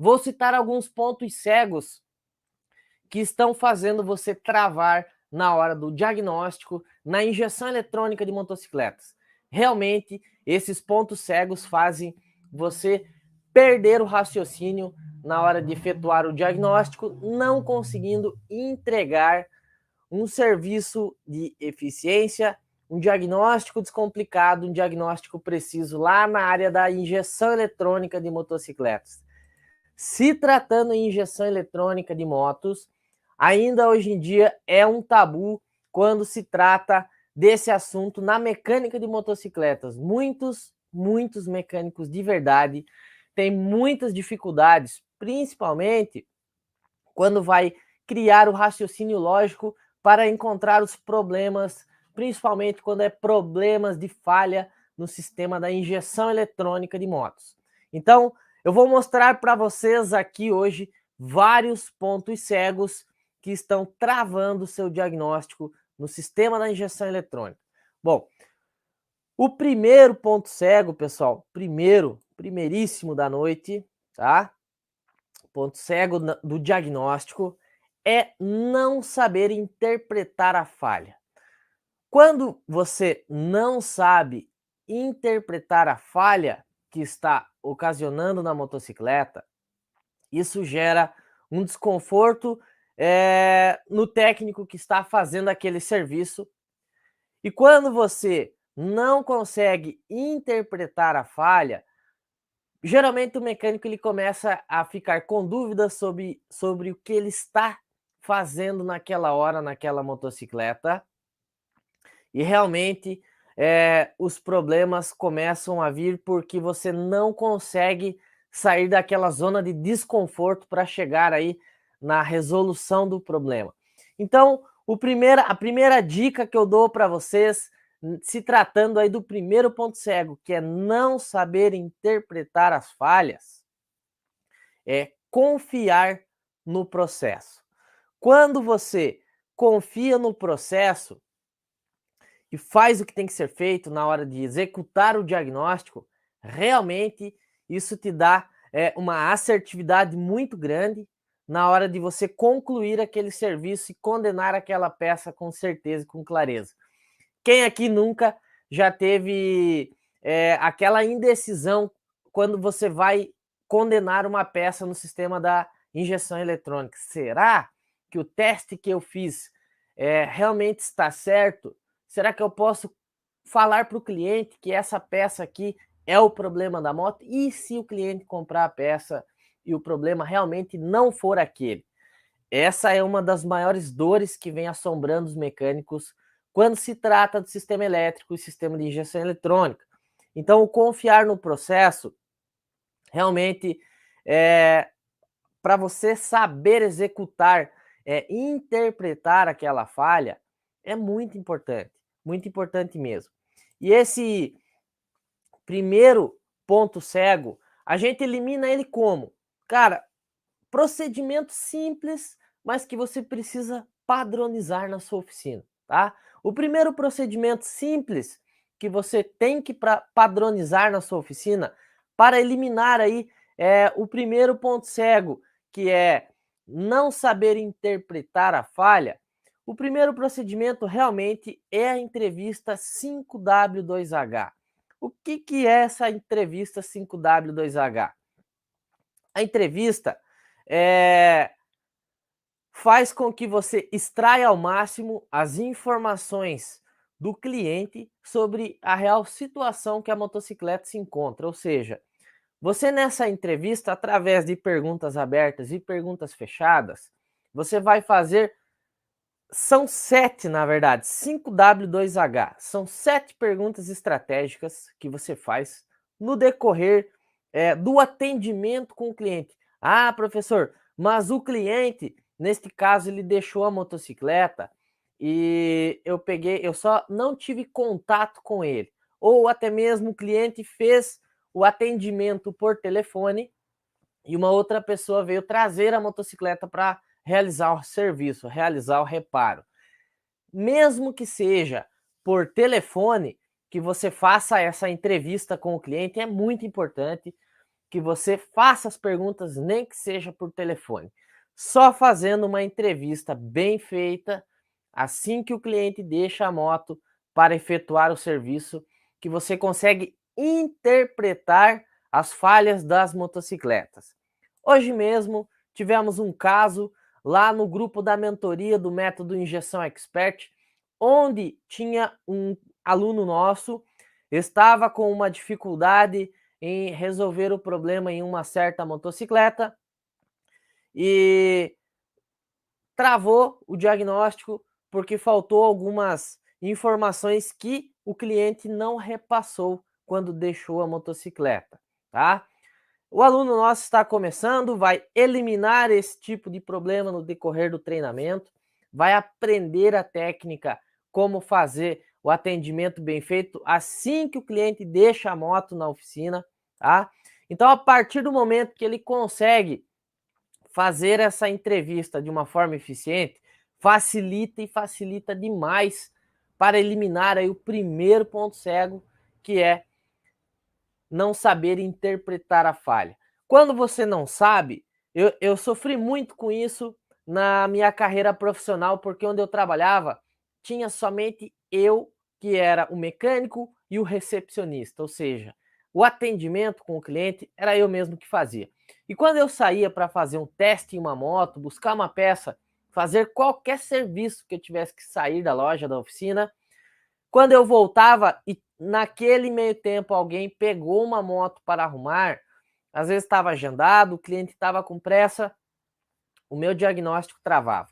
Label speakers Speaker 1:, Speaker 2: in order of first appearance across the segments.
Speaker 1: Vou citar alguns pontos cegos que estão fazendo você travar na hora do diagnóstico na injeção eletrônica de motocicletas. Realmente, esses pontos cegos fazem você perder o raciocínio na hora de efetuar o diagnóstico, não conseguindo entregar um serviço de eficiência, um diagnóstico descomplicado, um diagnóstico preciso lá na área da injeção eletrônica de motocicletas. Se tratando em injeção eletrônica de motos, ainda hoje em dia é um tabu quando se trata desse assunto na mecânica de motocicletas. Muitos mecânicos de verdade têm muitas dificuldades, principalmente quando vai criar o raciocínio lógico para encontrar os problemas, principalmente quando é problemas de falha no sistema da injeção eletrônica de motos. Então, eu vou mostrar para vocês aqui hoje vários pontos cegos que estão travando o seu diagnóstico no sistema da injeção eletrônica. Bom, o primeiro ponto cego, pessoal, primeiríssimo da noite, tá? Ponto cego do diagnóstico é não saber interpretar a falha. Quando você não sabe interpretar a falha que está ocasionando na motocicleta, isso gera um desconforto no técnico que está fazendo aquele serviço. E quando você não consegue interpretar a falha, geralmente o mecânico ele começa a ficar com dúvidas sobre o que ele está fazendo naquela hora, naquela motocicleta. E realmente os problemas começam a vir porque você não consegue sair daquela zona de desconforto para chegar aí na resolução do problema. Então, a primeira dica que eu dou para vocês, se tratando aí do primeiro ponto cego, que é não saber interpretar as falhas, é confiar no processo. Quando você confia no processo e faz o que tem que ser feito na hora de executar o diagnóstico, realmente isso te dá uma assertividade muito grande na hora de você concluir aquele serviço e condenar aquela peça com certeza e com clareza. Quem aqui nunca já teve aquela indecisão quando você vai condenar uma peça no sistema da injeção eletrônica? Será que o teste que eu fiz realmente está certo? Será que eu posso falar para o cliente que essa peça aqui é o problema da moto? E se o cliente comprar a peça e o problema realmente não for aquele? Essa é uma das maiores dores que vem assombrando os mecânicos quando se trata do sistema elétrico e sistema de injeção eletrônica. Então, o confiar no processo, realmente, para você saber executar, interpretar aquela falha, é muito importante mesmo. E esse primeiro ponto cego, a gente elimina ele como? Cara, procedimento simples, mas que você precisa padronizar na sua oficina, tá? O primeiro procedimento simples que você tem que padronizar na sua oficina para eliminar aí o primeiro ponto cego, que é não saber interpretar a falha. O primeiro procedimento realmente é a entrevista 5W2H. O que é essa entrevista 5W2H? A entrevista faz com que você extraia ao máximo as informações do cliente sobre a real situação que a motocicleta se encontra. Ou seja, você nessa entrevista, através de perguntas abertas e perguntas fechadas, você vai fazer, são 7 na verdade, 5W2H, são 7 perguntas estratégicas que você faz no decorrer do atendimento com o cliente. Ah, professor, mas o cliente, neste caso, ele deixou a motocicleta e eu só não tive contato com ele. Ou até mesmo o cliente fez o atendimento por telefone e uma outra pessoa veio trazer a motocicleta para realizar o serviço, realizar o reparo. Mesmo que seja por telefone, que você faça essa entrevista com o cliente, é muito importante que você faça as perguntas, nem que seja por telefone. Só fazendo uma entrevista bem feita, assim que o cliente deixa a moto para efetuar o serviço, que você consegue interpretar as falhas das motocicletas. Hoje mesmo tivemos um caso lá no grupo da mentoria do método Injeção Expert, onde tinha um aluno nosso, estava com uma dificuldade em resolver o problema em uma certa motocicleta e travou o diagnóstico porque faltou algumas informações que o cliente não repassou quando deixou a motocicleta, tá? O aluno nosso está começando, vai eliminar esse tipo de problema no decorrer do treinamento, vai aprender a técnica, como fazer o atendimento bem feito assim que o cliente deixa a moto na oficina, tá? Então, a partir do momento que ele consegue fazer essa entrevista de uma forma eficiente, facilita demais para eliminar aí o primeiro ponto cego, que é não saber interpretar a falha. Quando você não sabe, eu sofri muito com isso na minha carreira profissional, porque onde eu trabalhava, tinha somente eu, que era o mecânico, e o recepcionista, ou seja, o atendimento com o cliente era eu mesmo que fazia. E quando eu saía para fazer um teste em uma moto, buscar uma peça, fazer qualquer serviço que eu tivesse que sair da loja, da oficina, quando eu voltava e naquele meio tempo alguém pegou uma moto para arrumar, às vezes estava agendado, o cliente estava com pressa, o meu diagnóstico travava.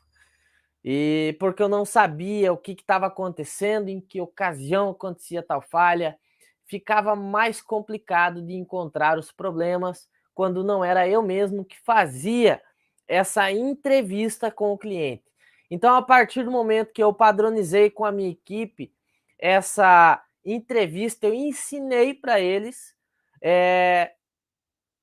Speaker 1: E porque eu não sabia o que estava acontecendo, em que ocasião acontecia tal falha, ficava mais complicado de encontrar os problemas quando não era eu mesmo que fazia essa entrevista com o cliente. Então, a partir do momento que eu padronizei com a minha equipe essa entrevista, eu ensinei para eles,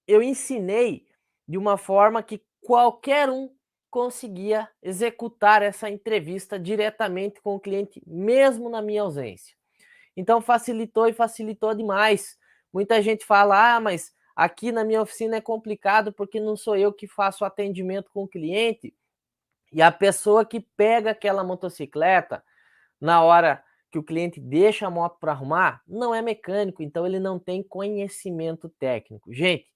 Speaker 1: eu ensinei de uma forma que qualquer um conseguia executar essa entrevista diretamente com o cliente, mesmo na minha ausência. Então facilitou e facilitou demais. Muita gente fala, mas aqui na minha oficina é complicado porque não sou eu que faço o atendimento com o cliente. E a pessoa que pega aquela motocicleta na hora que o cliente deixa a moto para arrumar, não é mecânico, então ele não tem conhecimento técnico. Gente,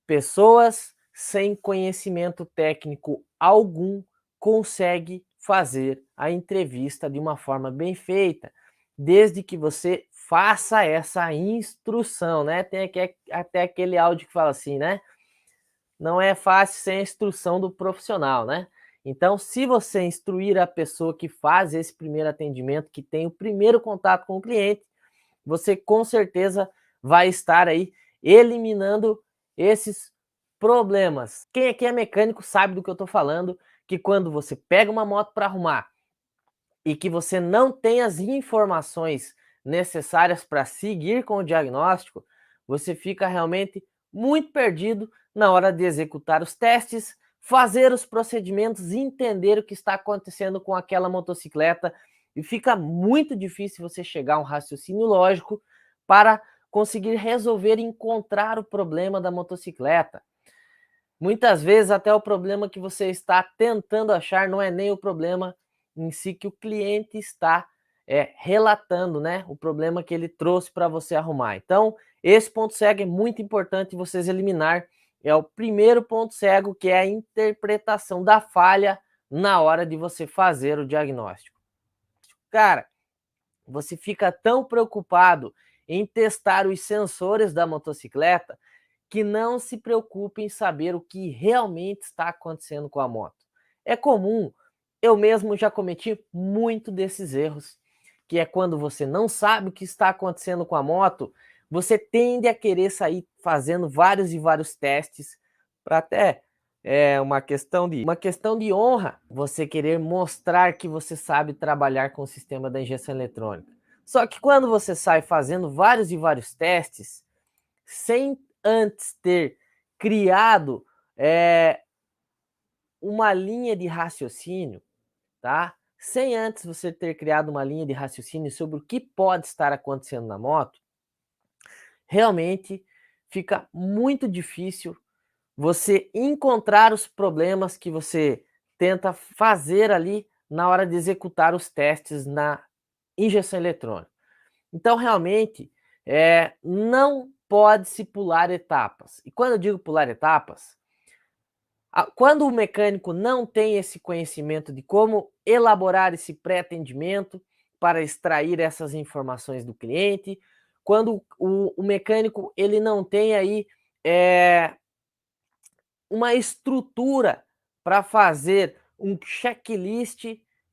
Speaker 1: pessoas sem conhecimento técnico algum conseguem fazer a entrevista de uma forma bem feita, desde que você faça essa instrução, né? Tem aqui, até aquele áudio que fala assim, né? Não é fácil sem a instrução do profissional, né? Então, se você instruir a pessoa que faz esse primeiro atendimento, que tem o primeiro contato com o cliente, você com certeza vai estar aí eliminando esses problemas. Quem aqui é mecânico sabe do que eu estou falando, que quando você pega uma moto para arrumar e que você não tem as informações necessárias para seguir com o diagnóstico, você fica realmente muito perdido na hora de executar os testes, fazer os procedimentos, entender o que está acontecendo com aquela motocicleta, e fica muito difícil você chegar a um raciocínio lógico para conseguir resolver e encontrar o problema da motocicleta. Muitas vezes até o problema que você está tentando achar não é nem o problema em si que o cliente está relatando, né? O problema que ele trouxe para você arrumar. Então, esse ponto cego é muito importante vocês eliminar. É o primeiro ponto cego, que é a interpretação da falha na hora de você fazer o diagnóstico. Cara, você fica tão preocupado em testar os sensores da motocicleta que não se preocupe em saber o que realmente está acontecendo com a moto. É comum, eu mesmo já cometi muito desses erros, que é quando você não sabe o que está acontecendo com a moto, você tende a querer sair fazendo vários e vários testes para até uma questão de honra, você querer mostrar que você sabe trabalhar com o sistema da injeção eletrônica. Só que quando você sai fazendo vários e vários testes, sem antes ter criado uma linha de raciocínio, tá? Sem antes você ter criado uma linha de raciocínio sobre o que pode estar acontecendo na moto, realmente fica muito difícil você encontrar os problemas que você tenta fazer ali na hora de executar os testes na injeção eletrônica. Então, realmente, não pode-se pular etapas. E quando eu digo pular etapas, quando o mecânico não tem esse conhecimento de como elaborar esse pré-atendimento para extrair essas informações do cliente, quando o mecânico ele não tem aí uma estrutura para fazer um checklist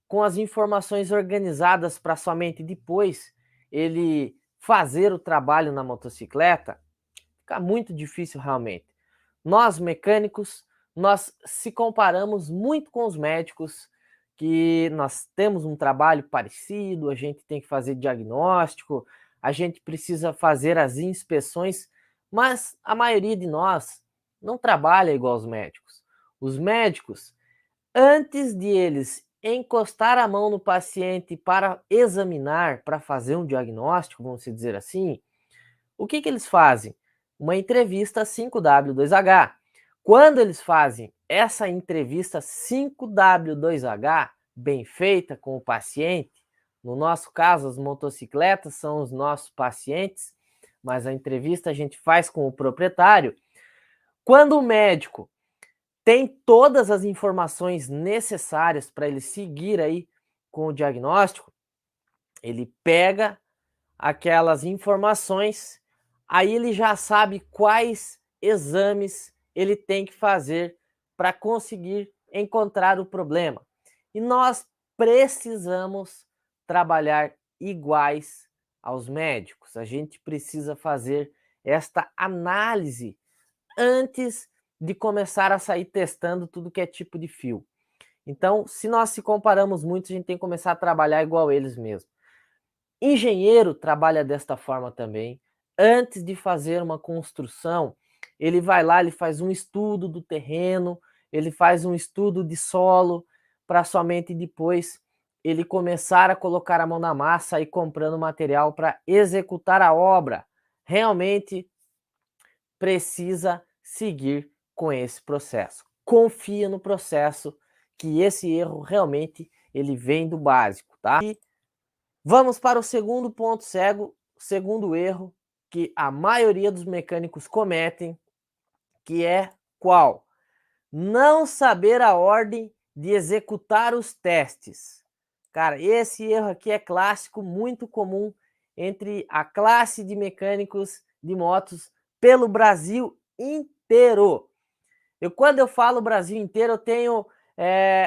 Speaker 1: com as informações organizadas para somente depois ele fazer o trabalho na motocicleta, fica muito difícil realmente. Nós mecânicos, nós se comparamos muito com os médicos, que nós temos um trabalho parecido, a gente tem que fazer diagnóstico, a gente precisa fazer as inspeções, mas a maioria de nós não trabalha igual os médicos. Os médicos, antes de eles encostar a mão no paciente para examinar, para fazer um diagnóstico, vamos dizer assim, o que eles fazem? Uma entrevista 5W2H. Quando eles fazem essa entrevista 5W2H bem feita com o paciente, no nosso caso as motocicletas são os nossos pacientes, mas a entrevista a gente faz com o proprietário. Quando o médico tem todas as informações necessárias para ele seguir aí com o diagnóstico, ele pega aquelas informações, aí ele já sabe quais exames ele tem que fazer para conseguir encontrar o problema. E nós precisamos trabalhar iguais aos médicos. A gente precisa fazer esta análise antes de começar a sair testando tudo que é tipo de fio. Então, se nós se comparamos muito, a gente tem que começar a trabalhar igual eles mesmo. Engenheiro trabalha desta forma também. Antes de fazer uma construção, ele vai lá, ele faz um estudo do terreno, ele faz um estudo de solo, para somente depois ele começar a colocar a mão na massa e comprando material para executar a obra. Realmente precisa seguir com esse processo. Confia no processo, que esse erro realmente ele vem do básico, tá? E vamos para o segundo ponto cego, segundo erro que a maioria dos mecânicos cometem, que é qual? Não saber a ordem de executar os testes. Cara, esse erro aqui é clássico, muito comum entre a classe de mecânicos de motos pelo Brasil inteiro. Quando eu falo Brasil inteiro, eu tenho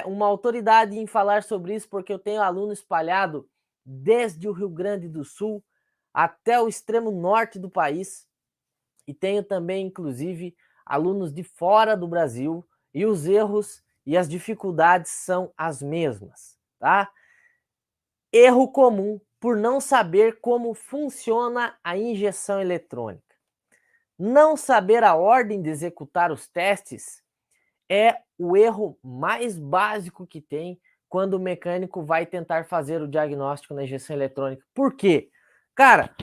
Speaker 1: uma autoridade em falar sobre isso, porque eu tenho aluno espalhado desde o Rio Grande do Sul até o extremo norte do país, e tenho também, inclusive, alunos de fora do Brasil, e os erros e as dificuldades são as mesmas, tá? Erro comum por não saber como funciona a injeção eletrônica. Não saber a ordem de executar os testes é o erro mais básico que tem quando o mecânico vai tentar fazer o diagnóstico na injeção eletrônica. Por quê? Cara,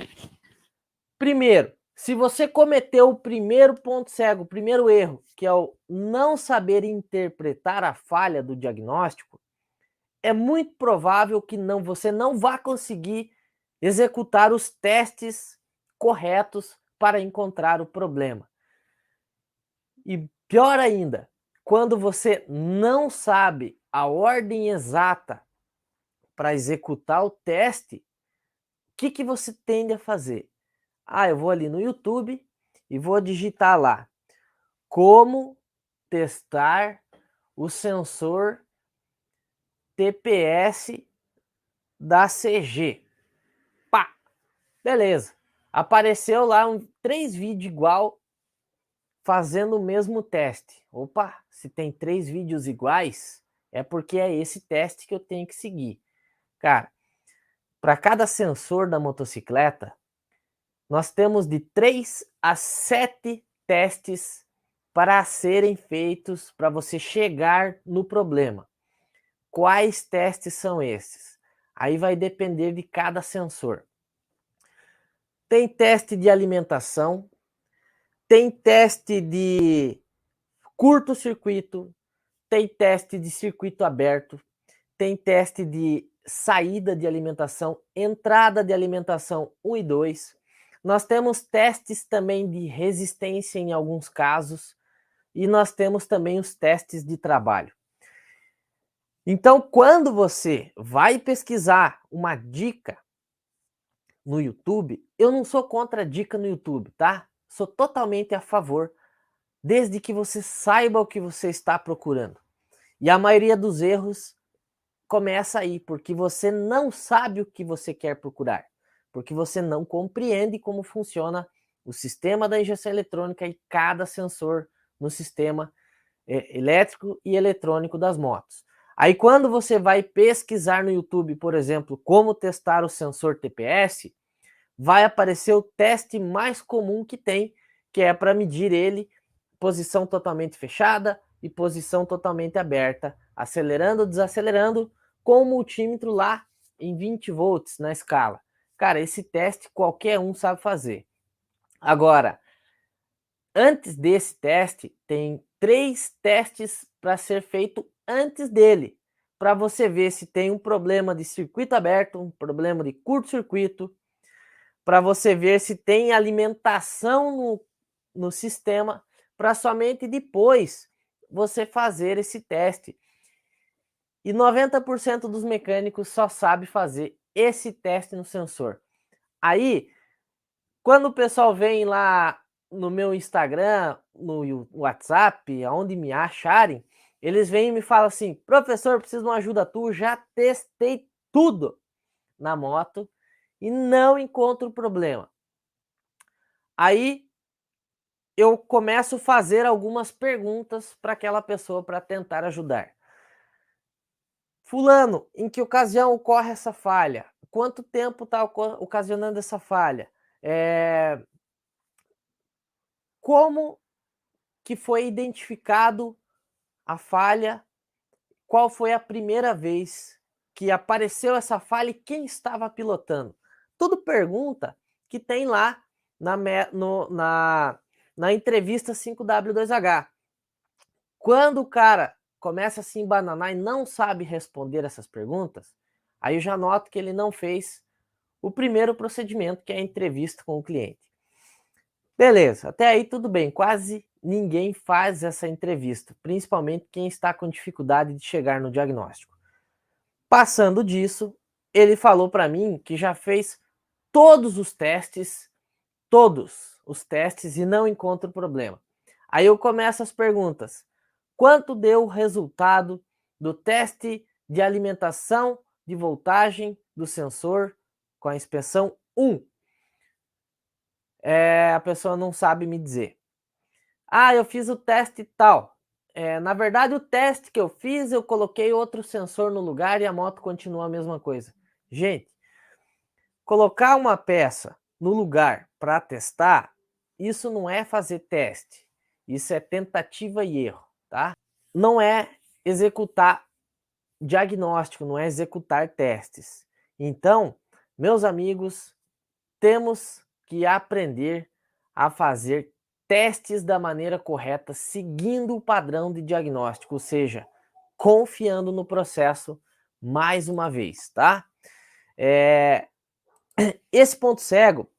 Speaker 1: primeiro, se você cometeu o primeiro ponto cego, o primeiro erro, que é o não saber interpretar a falha do diagnóstico, é muito provável que você não vá conseguir executar os testes corretos para encontrar o problema. E pior ainda, quando você não sabe a ordem exata para executar o teste, o que você tende a fazer? Eu vou ali no YouTube e vou digitar lá como testar o sensor TPS da CG. Pá! Beleza. Apareceu lá 3 vídeos igual fazendo o mesmo teste. Opa, se tem 3 vídeos iguais, é porque é esse teste que eu tenho que seguir. Cara, para cada sensor da motocicleta, nós temos de 3 a 7 testes para serem feitos para você chegar no problema. Quais testes são esses? Aí vai depender de cada sensor. Tem teste de alimentação, tem teste de curto-circuito, tem teste de circuito aberto, tem teste de saída de alimentação, entrada de alimentação 1 e 2. Nós temos testes também de resistência em alguns casos e nós temos também os testes de trabalho. Então, quando você vai pesquisar uma dica no YouTube, eu não sou contra a dica no YouTube, tá? Sou totalmente a favor, desde que você saiba o que você está procurando. E a maioria dos erros começa aí, porque você não sabe o que você quer procurar, porque você não compreende como funciona o sistema da injeção eletrônica e cada sensor no sistema elétrico e eletrônico das motos. Aí quando você vai pesquisar no YouTube, por exemplo, como testar o sensor TPS, vai aparecer o teste mais comum que tem, que é para medir ele posição totalmente fechada e posição totalmente aberta, acelerando, desacelerando, com o multímetro lá em 20 volts na escala. Cara, esse teste qualquer um sabe fazer. Agora, antes desse teste, tem 3 testes para ser feito antes dele, para você ver se tem um problema de circuito aberto, um problema de curto-circuito, para você ver se tem alimentação no sistema, para somente depois você fazer esse teste. E 90% dos mecânicos só sabe fazer esse teste no sensor. Aí, quando o pessoal vem lá no meu Instagram, no WhatsApp, aonde me acharem, eles vêm e me falam assim: professor, preciso de uma ajuda tua, já testei tudo na moto e não encontro problema. Aí eu começo a fazer algumas perguntas para aquela pessoa para tentar ajudar. Fulano, em que ocasião ocorre essa falha? Quanto tempo está ocasionando essa falha? Como que foi identificado a falha? Qual foi a primeira vez que apareceu essa falha e quem estava pilotando? Tudo pergunta que tem lá na entrevista 5W2H. Quando o cara começa a se embananar e não sabe responder essas perguntas, aí eu já noto que ele não fez o primeiro procedimento, que é a entrevista com o cliente. Beleza, até aí tudo bem, quase ninguém faz essa entrevista, principalmente quem está com dificuldade de chegar no diagnóstico. Passando disso, ele falou para mim que já fez todos os testes e não encontra o problema. Aí eu começo as perguntas. Quanto deu o resultado do teste de alimentação de voltagem do sensor com a inspeção 1? A pessoa não sabe me dizer. Ah, eu fiz o teste tal. Na verdade, o teste que eu fiz, eu coloquei outro sensor no lugar e a moto continua a mesma coisa. Gente, colocar uma peça no lugar para testar, isso não é fazer teste. Isso é tentativa e erro, tá? Não é executar diagnóstico, não é executar testes. Então, meus amigos, temos que aprender a fazer testes da maneira correta, seguindo o padrão de diagnóstico, ou seja, confiando no processo mais uma vez, tá? Esse ponto cego,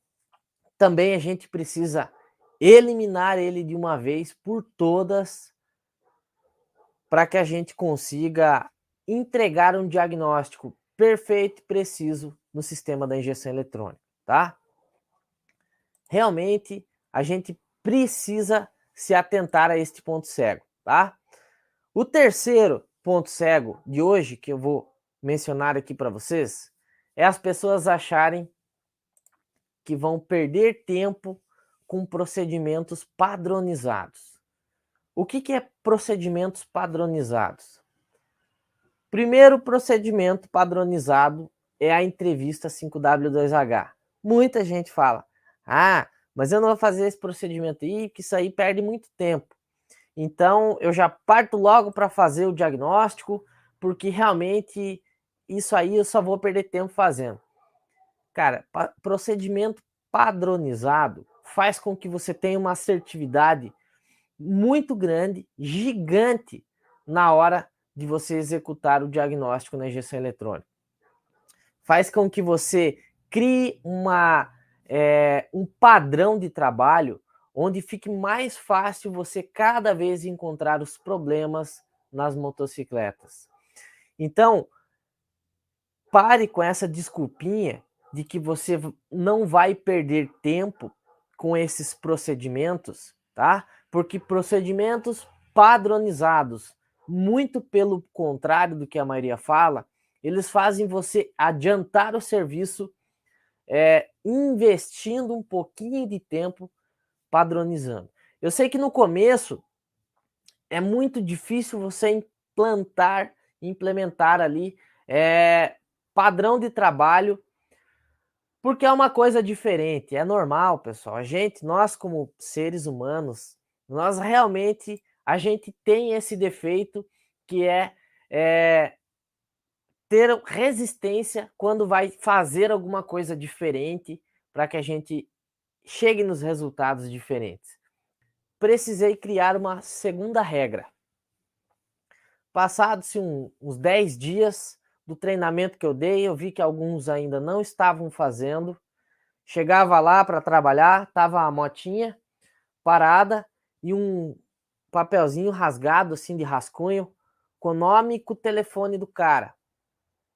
Speaker 1: também a gente precisa eliminar ele de uma vez por todas, para que a gente consiga entregar um diagnóstico perfeito e preciso no sistema da injeção eletrônica, tá? Realmente, a gente precisa se atentar a este ponto cego, tá? O terceiro ponto cego de hoje, que eu vou mencionar aqui para vocês, é as pessoas acharem que vão perder tempo com procedimentos padronizados. O que é procedimentos padronizados? Primeiro procedimento padronizado é a entrevista 5W2H. Muita gente fala, mas eu não vou fazer esse procedimento aí, porque isso aí perde muito tempo. Então, eu já parto logo para fazer o diagnóstico, porque realmente isso aí eu só vou perder tempo fazendo. Cara, procedimento padronizado faz com que você tenha uma assertividade muito grande, gigante, na hora de você executar o diagnóstico na injeção eletrônica. Faz com que você crie um padrão de trabalho onde fique mais fácil você cada vez encontrar os problemas nas motocicletas. Então, pare com essa desculpinha de que você não vai perder tempo com esses procedimentos, tá? Porque procedimentos padronizados, muito pelo contrário do que a maioria fala, eles fazem você adiantar o serviço, investindo um pouquinho de tempo padronizando. Eu sei que no começo é muito difícil você implementar ali padrão de trabalho, porque é uma coisa diferente, é normal, pessoal. Nós como seres humanos, a gente tem esse defeito que é ter resistência quando vai fazer alguma coisa diferente para que a gente chegue nos resultados diferentes. Precisei criar uma segunda regra. Passados-se uns 10 dias do treinamento que eu dei, eu vi que alguns ainda não estavam fazendo. Chegava lá para trabalhar, tava a motinha parada e um papelzinho rasgado assim de rascunho com o nome e com o telefone do cara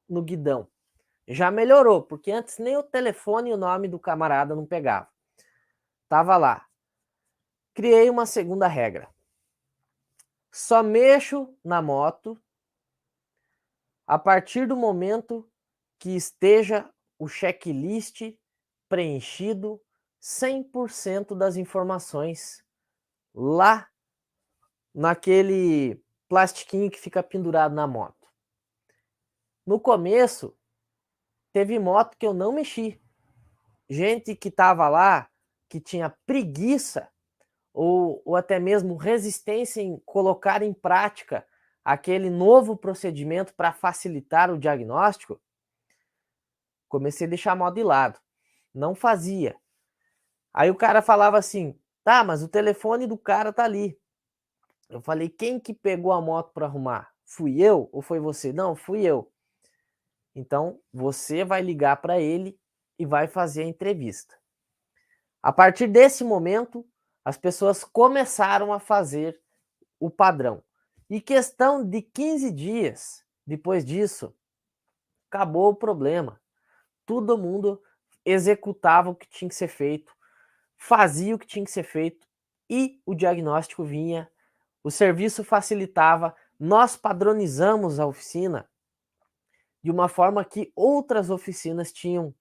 Speaker 1: no guidão. Já melhorou, porque antes nem o telefone e o nome do camarada não pegava. Tava lá. Criei uma segunda regra. Só mexo na moto a partir do momento que esteja o checklist preenchido 100% das informações lá naquele plastiquinho que fica pendurado na moto. No começo, teve moto que eu não mexi. Gente que estava lá, que tinha preguiça ou até mesmo resistência em colocar em prática aquele novo procedimento para facilitar o diagnóstico, comecei a deixar a moto de lado. Não fazia. Aí o cara falava assim, tá, mas o telefone do cara tá ali. Eu falei, quem que pegou a moto para arrumar? Fui eu ou foi você? Não, fui eu. Então, você vai ligar para ele e vai fazer a entrevista. A partir desse momento, as pessoas começaram a fazer o padrão. E questão de 15 dias depois disso, acabou o problema. Todo mundo executava o que tinha que ser feito, fazia o que tinha que ser feito e o diagnóstico vinha, o serviço facilitava, nós padronizamos a oficina de uma forma que outras oficinas tinham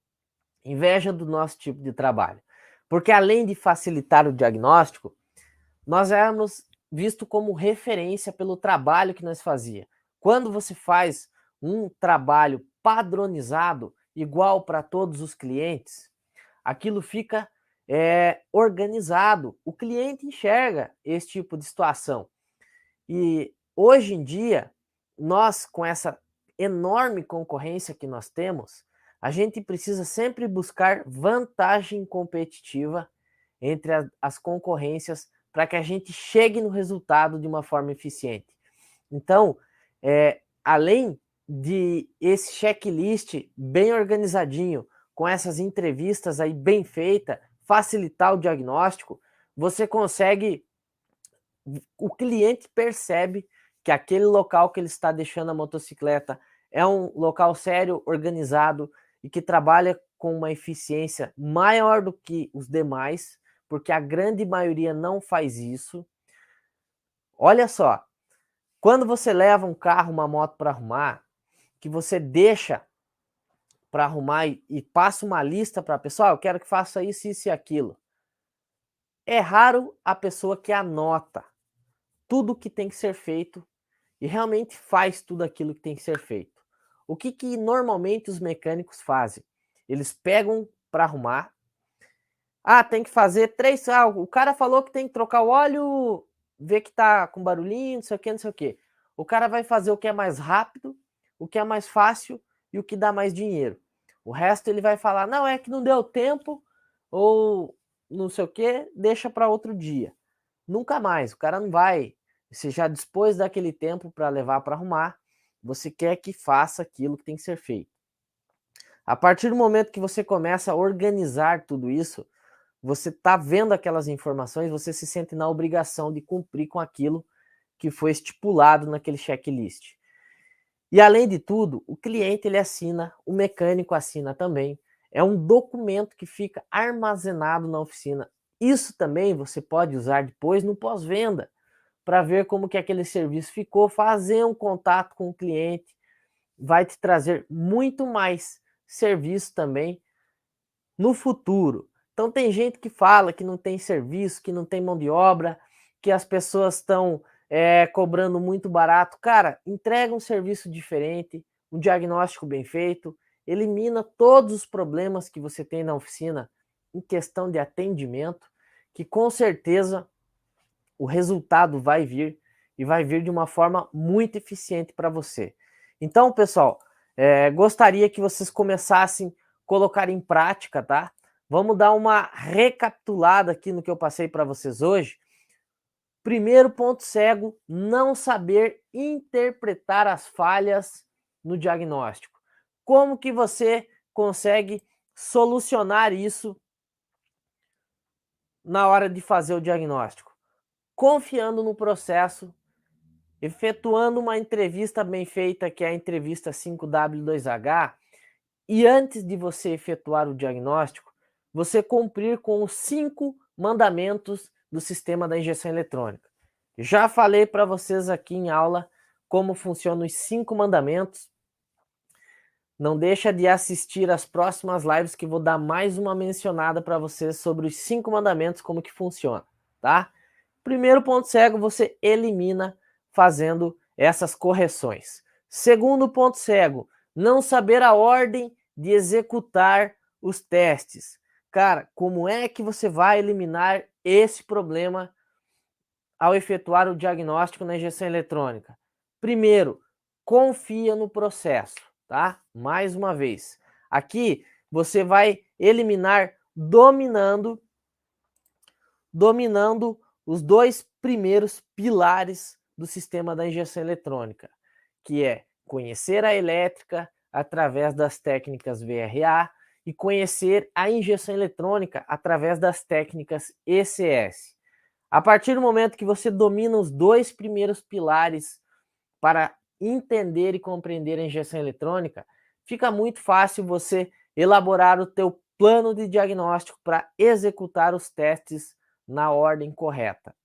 Speaker 1: inveja do nosso tipo de trabalho. Porque além de facilitar o diagnóstico, nós éramos vistos como referência pelo trabalho que nós fazia. Quando você faz um trabalho padronizado, igual para todos os clientes, aquilo fica organizado. O cliente enxerga esse tipo de situação. E hoje em dia, nós com essa enorme concorrência que nós temos, a gente precisa sempre buscar vantagem competitiva entre as concorrências para que a gente chegue no resultado de uma forma eficiente. Então, além de esse checklist bem organizadinho, com essas entrevistas aí bem feitas, facilitar o diagnóstico, você consegue, o cliente percebe que aquele local que ele está deixando a motocicleta é um local sério, organizado e que trabalha com uma eficiência maior do que os demais, porque a grande maioria não faz isso. Olha só, quando você leva um carro, uma moto para arrumar, que você deixa para arrumar e passa uma lista para a pessoa, eu quero que faça isso, isso e aquilo. É raro a pessoa que anota tudo que tem que ser feito e realmente faz tudo aquilo que tem que ser feito. O que normalmente os mecânicos fazem? Eles pegam para arrumar. Tem que fazer 3... o cara falou que tem que trocar o óleo, ver que tá com barulhinho, não sei o que, não sei o que. O cara vai fazer o que é mais rápido, o que é mais fácil e o que dá mais dinheiro. O resto ele vai falar, não, é que não deu tempo, ou não sei o que, deixa para outro dia. Nunca mais, o cara não vai. Você já dispôs daquele tempo para levar para arrumar, você quer que faça aquilo que tem que ser feito. A partir do momento que você começa a organizar tudo isso, você está vendo aquelas informações, você se sente na obrigação de cumprir com aquilo que foi estipulado naquele checklist. E além de tudo, o cliente ele assina, o mecânico assina também. É um documento que fica armazenado na oficina. Isso também você pode usar depois no pós-venda, para ver como que aquele serviço ficou, fazer um contato com o cliente, vai te trazer muito mais serviço também no futuro. Então tem gente que fala que não tem serviço, que não tem mão de obra, que as pessoas estão cobrando muito barato. Cara, entrega um serviço diferente, um diagnóstico bem feito, elimina todos os problemas que você tem na oficina em questão de atendimento, que com certeza o resultado vai vir e vai vir de uma forma muito eficiente para você. Então, pessoal, gostaria que vocês começassem a colocar em prática, tá? Vamos dar uma recapitulada aqui no que eu passei para vocês hoje. Primeiro ponto cego, não saber interpretar as falhas no diagnóstico. Como que você consegue solucionar isso na hora de fazer o diagnóstico? Confiando no processo, efetuando uma entrevista bem feita, que é a entrevista 5W2H, e antes de você efetuar o diagnóstico, você cumprir com os 5 mandamentos do sistema da injeção eletrônica. Já falei para vocês aqui em aula como funcionam os 5 mandamentos. Não deixa de assistir as próximas lives que vou dar mais uma mencionada para vocês sobre os 5 mandamentos, como que funciona, tá? Primeiro ponto cego, você elimina fazendo essas correções. Segundo ponto cego, não saber a ordem de executar os testes. Cara, como é que você vai eliminar esse problema ao efetuar o diagnóstico na injeção eletrônica? Primeiro, confia no processo, tá? Mais uma vez, aqui você vai eliminar dominando os 2 primeiros pilares do sistema da injeção eletrônica, que é conhecer a elétrica através das técnicas VRA e conhecer a injeção eletrônica através das técnicas ECS. A partir do momento que você domina os 2 primeiros pilares para entender e compreender a injeção eletrônica, fica muito fácil você elaborar o teu plano de diagnóstico para executar os testes na ordem correta.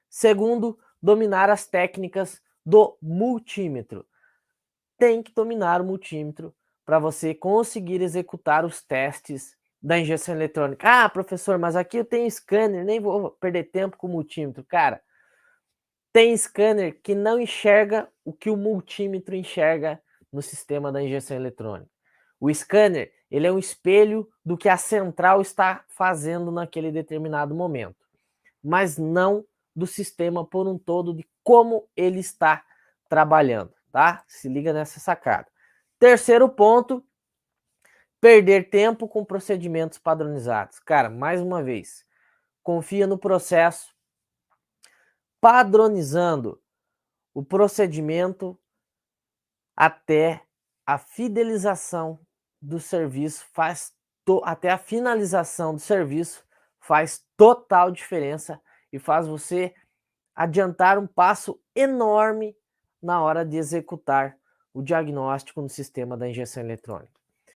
Speaker 1: Segundo, dominar as técnicas do multímetro. Tem que dominar o multímetro para você conseguir executar os testes da injeção eletrônica. Ah, professor, mas aqui eu tenho scanner, nem vou perder tempo com o multímetro. Cara, tem scanner que não enxerga o que o multímetro enxerga no sistema da injeção eletrônica. O scanner, ele é um espelho do que a central está fazendo naquele determinado momento, mas não do sistema por um todo, de como ele está trabalhando, tá? Se liga nessa sacada. Terceiro ponto, perder tempo com procedimentos padronizados. Cara, mais uma vez, confia no processo, padronizando o procedimento até a fidelização do serviço até a finalização do serviço faz total diferença e faz você adiantar um passo enorme na hora de executar o diagnóstico no sistema da injeção eletrônica.